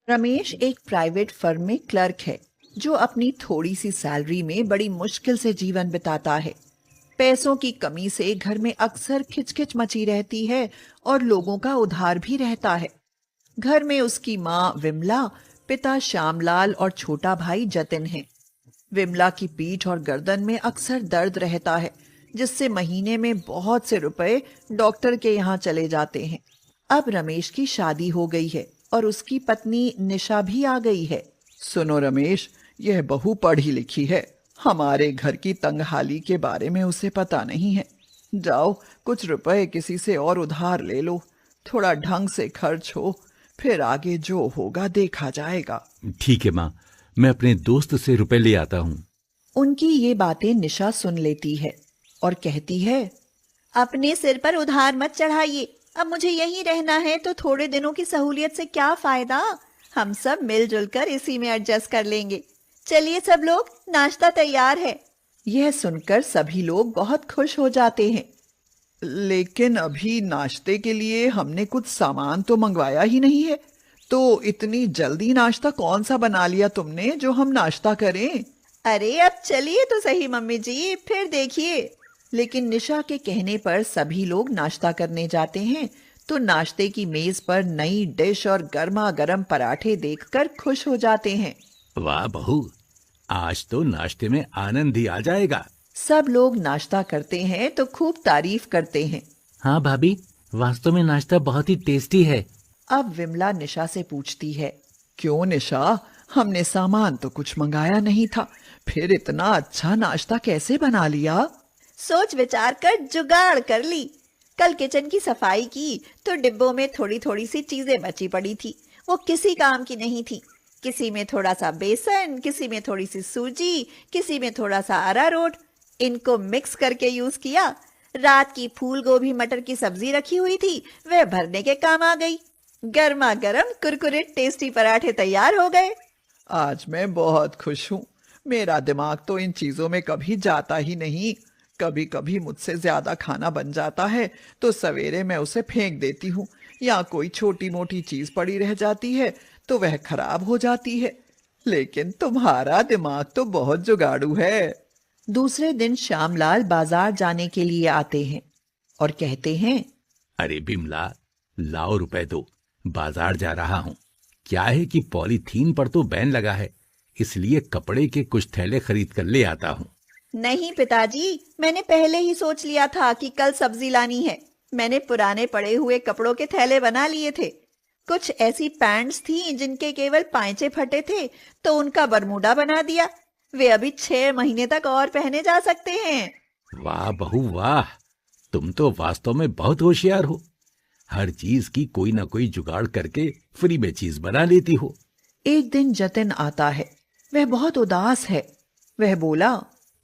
रमेश एक private firm में clerk है जो अपनी थोड़ी सी सैलरी में बड़ी मुश्किल से जीवन बिताता है। पैसों की कमी से घर में अक्सर खिचखिच मची रहती है और लोगों का उधार भी रहता है। घर में उसकी माँ विमला, पिता श्यामलाल और छोटा भाई जतिन है। विमला की पीठ और गर्दन में अक्सर दर्द रहता है, जिससे महीने में बहुत से रुपए डॉक्टर के यहाँ चले जाते हैं। अब रमेश की शादी हो गई है और उसकी पत्नी निशा भी आ गई है। सुनो रमेश, यह बहू पढ़ी लिखी है। हमारे घर की तंगहाली के बारे में उसे पता नहीं है। जाओ, कुछ रुपए किसी से और उधार ले लो। थोड़ा ढंग से खर्च हो, फिर आगे जो होगा देखा जाएगा। ठीक है माँ, मैं अपने दोस्त से रुपए ले आता हूँ। उनकी ये बातें निशा सुन लेती है और कहती है, अपने सिर पर उधार मत चढ़ाइए। अब मुझे यहीं रहना है तो थोड़े दिनों की सहूलियत से क्या फायदा। हम सब मिलजुल कर इसी में एडजस्ट कर लेंगे। चलिए सब लोग, नाश्ता तैयार है। यह सुनकर सभी लोग बहुत खुश हो जाते हैं। लेकिन अभी नाश्ते के लिए हमने कुछ सामान तो मंगवाया ही नहीं है, तो इतनी जल्दी नाश्ता कौन सा बना लिया तुमने जो हम नाश्ता करें? अरे अब चलिए तो सही मम्मी जी, फिर देखिए। लेकिन निशा के कहने पर सभी लोग नाश्ता करने जाते हैं तो नाश्ते की मेज पर नई डिश और गर्मा गर्म पराठे देखकर खुश हो जाते हैं। वाह बहू, आज तो नाश्ते में आनंद ही आ जाएगा। सब लोग नाश्ता करते हैं तो खूब तारीफ करते हैं। हाँ भाभी, वास्तव में नाश्ता बहुत ही टेस्टी है। अब विमला निशा से पूछती है, क्यों निशा, हमने सामान तो कुछ मंगाया नहीं था, फिर इतना अच्छा नाश्ता कैसे बना लिया? सोच विचार कर जुगाड़ कर ली। कल किचन की सफाई की तो डिब्बों में थोड़ी थोड़ी सी चीजें बची पड़ी थी। वो किसी काम की नहीं थी। किसी में थोड़ा सा बेसन, किसी में थोड़ी सी सूजी, किसी में थोड़ा सा अरारोट। इनको मिक्स करके यूज किया। रात की फूल गोभी मटर की सब्जी रखी हुई थी, वह भरने के काम आ गई। गर्मा गर्म कुरकुरे टेस्टी पराठे तैयार हो गए। आज मैं बहुत खुश हूँ। मेरा दिमाग तो इन चीजों में कभी जाता ही नहीं। कभी कभी मुझसे ज्यादा खाना बन जाता है तो सवेरे मैं उसे फेंक देती हूँ, या कोई छोटी मोटी चीज पड़ी रह जाती है तो वह खराब हो जाती है। लेकिन तुम्हारा दिमाग तो बहुत जुगाड़ू है। दूसरे दिन श्यामलाल बाजार जाने के लिए आते हैं और कहते हैं, अरे बिमला, लाओ रुपए दो, बाजार जा रहा हूँ। क्या है कि पॉलीथीन पर तो बैन लगा है, इसलिए कपड़े के कुछ थैले खरीद कर ले आता हूँ। नहीं पिताजी, मैंने पहले ही सोच लिया था कि कल सब्जी लानी है। मैंने पुराने पड़े हुए कपड़ों के थैले बना लिए थे। कुछ ऐसी पैंट्स थी जिनके केवल पांचे फटे थे, तो उनका बरमूडा बना दिया। वे अभी 6 महीने तक और पहने जा सकते हैं। वाह बहू वाह, तुम तो वास्तव में बहुत होशियार हो। हर चीज की कोई ना कोई जुगाड़ करके फ्री में चीज बना लेती हो। एक दिन जतिन आता है। वह बहुत उदास है। वह बोला,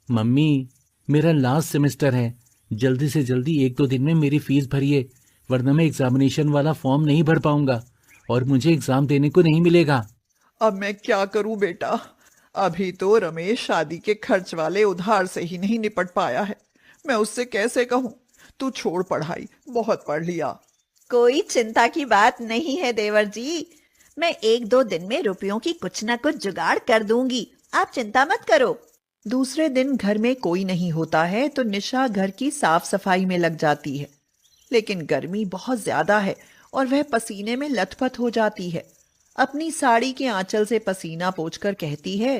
मम्मी, मेरा लास्ट सेमेस्टर है। जल्दी से जल्दी 1-2 दिन में मेरी फीस भरिए, वरना मैं एग्जामिनेशन वाला फॉर्म नहीं भर पाऊंगा और मुझे एग्जाम देने को नहीं मिलेगा। अब मैं क्या करूं बेटा? अभी तो रमेश शादी के खर्च वाले उधार से ही नहीं निपट पाया है। मैं उससे कैसे कहूं, तू छोड़ पढ़ाई, बहुत पढ़ लिया। कोई चिंता की बात नहीं है देवर जी। मैं 1-2 दिन में रुपयों की कुछ ना कुछ जुगाड़ कर दूंगी। आप चिंता मत करो। दूसरे दिन घर में कोई नहीं होता है तो निशा घर की साफ सफाई में लग जाती है। लेकिन गर्मी बहुत ज्यादा है और वह पसीने में लथपथ हो जाती है। अपनी साड़ी के आंचल से पसीना पोंछकर कहती है,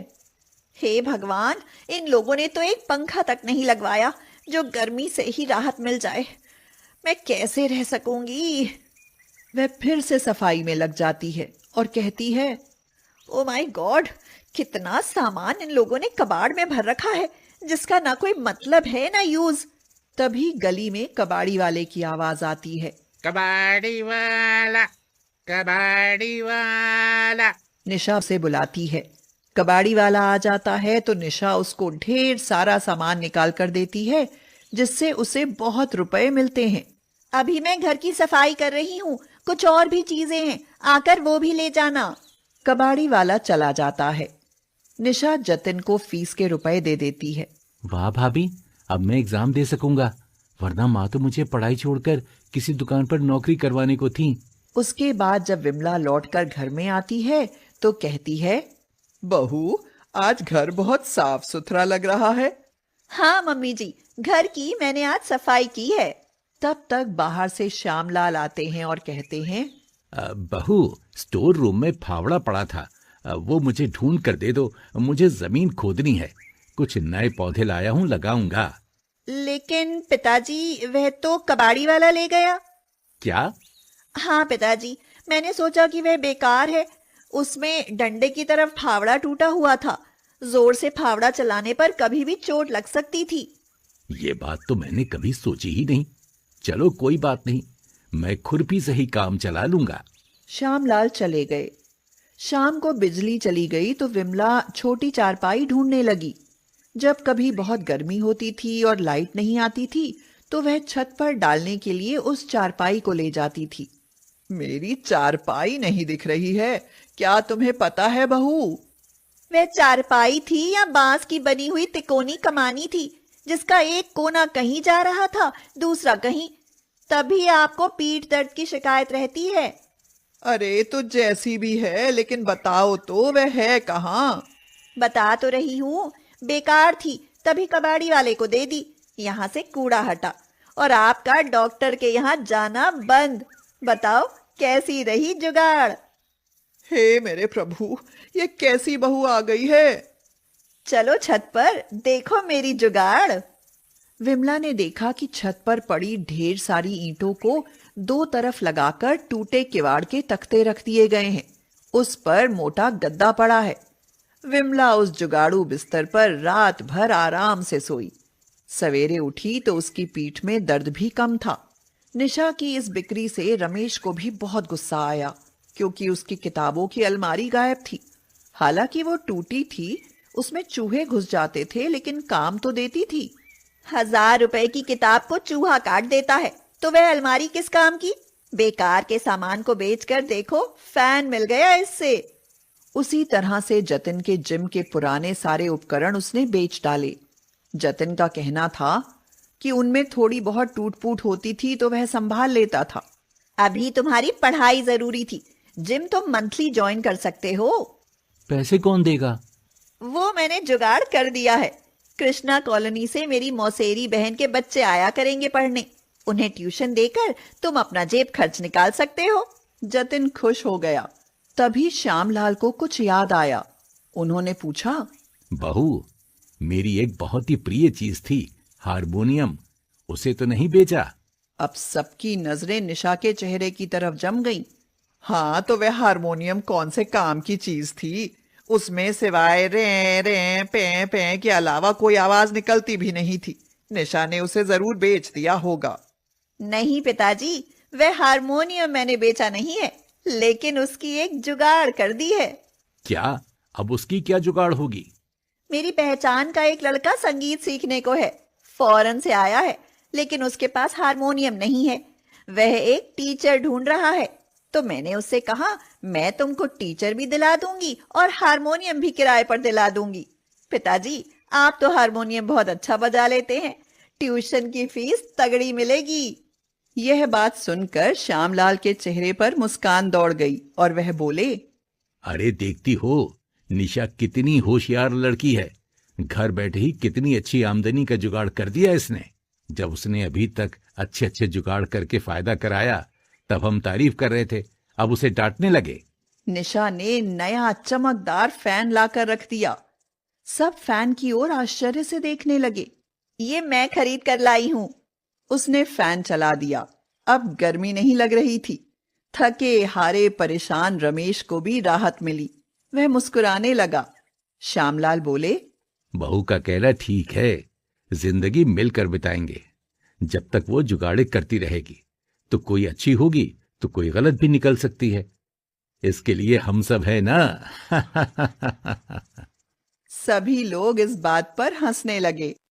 हे भगवान, इन लोगों ने तो एक पंखा तक नहीं लगवाया जो गर्मी से ही राहत मिल जाए। मैं कैसे रह सकूंगी। वह फिर से सफाई में लग जाती है और कहती है, ओ माय गॉड, कितना सामान इन लोगों ने कबाड़ में भर रखा है, जिसका ना कोई मतलब है ना यूज। तभी गली में कबाड़ी वाले की आवाज आती है। कबाड़ी वाला, कबाड़ी वाला। निशा से बुलाती है। कबाड़ी वाला आ जाता है तो निशा उसको ढेर सारा सामान निकाल कर देती है, जिससे उसे बहुत रुपए मिलते हैं। अभी मैं घर की सफाई कर रही हूँ, कुछ और भी चीजें हैं, आकर वो भी ले जाना। कबाड़ी वाला चला जाता है। निशा जतिन को फीस के रुपए दे देती है। वाह भाभी, अब मैं एग्जाम दे सकूंगा, वरना माँ तो मुझे पढ़ाई छोड़कर किसी दुकान पर नौकरी करवाने को थी। उसके बाद जब विमला लौटकर घर में आती है तो कहती है, बहू, आज घर बहुत साफ सुथरा लग रहा है। हाँ मम्मी जी, घर की मैंने आज सफाई की है। तब तक बाहर से श्यामलाल आते हैं और कहते हैं, बहू, स्टोर रूम में फावड़ा पड़ा था, वो मुझे ढूंढ कर दे दो, मुझे जमीन खोदनी है, कुछ नए पौधे लाया हूँ, लगाऊंगा। लेकिन पिताजी, वह तो कबाड़ी वाला ले गया। क्या? हाँ पिताजी, मैंने सोचा कि वह बेकार है। उसमें डंडे की तरफ फावड़ा टूटा हुआ था। जोर से फावड़ा चलाने पर कभी भी चोट लग सकती थी। ये बात तो मैंने कभी सोची ही नहीं। चलो कोई बात नहीं, मैं खुरपी से ही काम चला लूंगा। श्यामलाल चले गए। शाम को बिजली चली गई तो विमला छोटी चारपाई ढूंढने लगी। जब कभी बहुत गर्मी होती थी और लाइट नहीं आती थी तो वह छत पर डालने के लिए उस चारपाई को ले जाती थी। मेरी चारपाई नहीं दिख रही है, क्या तुम्हें पता है बहू? वह चारपाई थी या बांस की बनी हुई तिकोनी कमानी थी, जिसका एक कोना कहीं जा रहा था, दूसरा कहीं। तभी आपको पीठ दर्द की शिकायत रहती है। अरे तो जैसी भी है, लेकिन बताओ तो वह है कहाँ? बता तो रही हूँ, बेकार थी, तभी कबाड़ी वाले को दे दी। यहाँ से कूड़ा हटा और आपका डॉक्टर के यहाँ जाना बंद। बताओ कैसी रही जुगाड़? हे मेरे प्रभु, ये कैसी बहू आ गई है? चलो छत पर देखो मेरी जुगाड़। विमला ने देखा कि छत पर पड़ी ढेर सारी ईंटों को दो तरफ लगाकर टूटे किवाड़ के तख्ते रख दिए गए हैं। उस पर मोटा गद्दा पड़ा है। विमला उस जुगाड़ू बिस्तर पर रात भर आराम से सोई। सवेरे उठी तो उसकी पीठ में दर्द भी कम था। निशा की इस बिक्री से रमेश को भी बहुत गुस्सा आया, क्योंकि उसकी किताबों की अलमारी गायब थी। हालांकि वो टूटी थी, उसमें चूहे घुस जाते थे, लेकिन काम तो देती थी। 1000 रुपए की किताब को चूहा काट देता है तो वह अलमारी किस काम की? बेकार के सामान को बेचकर देखो, फैन मिल गया इससे। उसी तरह से जतिन के जिम के पुराने सारे उपकरण उसने बेच डाले। जतिन का कहना था कि उनमें थोड़ी बहुत टूट फूट होती थी तो वह संभाल लेता था। अभी तुम्हारी पढ़ाई जरूरी थी, जिम तुम मंथली ज्वाइन कर सकते हो। पैसे कौन देगा? वो मैंने जुगाड़ कर दिया है। कृष्णा कॉलोनी से मेरी मौसेरी बहन के बच्चे आया करेंगे पढ़ने। उन्हें ट्यूशन देकर तुम अपना जेब खर्च निकाल सकते हो। जतिन खुश हो गया। तभी श्यामलाल को कुछ याद आया। उन्होंने पूछा, बहू, मेरी एक बहुत ही प्रिय चीज थी, हारमोनियम, उसे तो नहीं बेचा? अब सबकी नजरें निशा के चेहरे की तरफ जम गईं। हाँ, तो वह हारमोनियम कौन से काम की चीज थी? उसमें सिवाय रे रे पे पे के अलावा कोई आवाज निकलती भी नहीं थी। निशा ने उसे जरूर बेच दिया होगा। नहीं पिताजी, वह हारमोनियम मैंने बेचा नहीं है, लेकिन उसकी एक जुगाड़ कर दी है। क्या? अब उसकी क्या जुगाड़ होगी? मेरी पहचान का एक लड़का संगीत सीखने को है, फॉरेन से आया है, लेकिन उसके पास हारमोनियम नहीं है। वह एक टीचर ढूंढ रहा है, तो मैंने उससे कहा, मैं तुमको टीचर भी दिला दूंगी और हारमोनियम भी किराए पर दिला दूंगी। पिताजी, आप तो हारमोनियम बहुत अच्छा बजा लेते हैं, ट्यूशन की फीस तगड़ी मिलेगी। यह बात सुनकर श्यामलाल के चेहरे पर मुस्कान दौड़ गई और वह बोले, अरे देखती हो, निशा कितनी होशियार लड़की है। घर बैठे ही कितनी अच्छी आमदनी का जुगाड़ कर दिया इसने। जब उसने अभी तक अच्छे अच्छे जुगाड़ करके फायदा कराया तब हम तारीफ कर रहे थे, अब उसे डांटने लगे। निशा ने नया चमकदार फैन लाकर रख दिया। सब फैन की ओर आश्चर्य से देखने लगे। ये मैं खरीद कर लाई हूँ। उसने फैन चला दिया। अब गर्मी नहीं लग रही थी। थके हारे परेशान रमेश को भी राहत मिली। वह मुस्कुराने लगा। श्यामलाल बोले, बहू का कहना ठीक है, जिंदगी मिलकर बिताएंगे। जब तक वो जुगाड़े करती रहेगी तो कोई अच्छी होगी तो कोई गलत भी निकल सकती है। इसके लिए हम सब है ना। सभी लोग इस बात पर हंसने लगे।